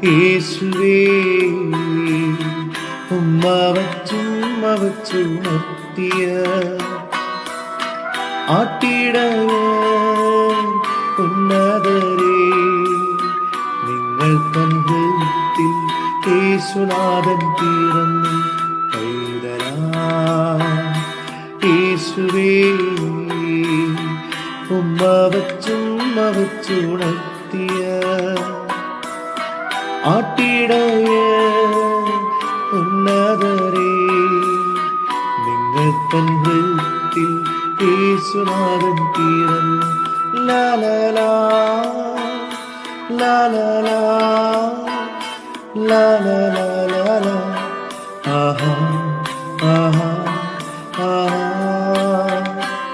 യേശുവേ ഉമ്മ വച്ചുണർത്തിയ ആട്ടിടയ ഉന്നതരേ, നിങ്ങൾ തൻ ഹൃത്തിൽ യേശുനാഥൻ പിറന്നു യേശുവേ ഉമ്മ വച്ചുണർത്തിയ ആട്ടിടയ ഉന്നതരേ, നിങ്ങൾ തൻ ഹൃത്തിൽ യേശുനാഥൻ പിറന്നു. ലാലാ ലാലാ ലാലാ ലാലാ ആഹാ ആഹാ ആഹാ.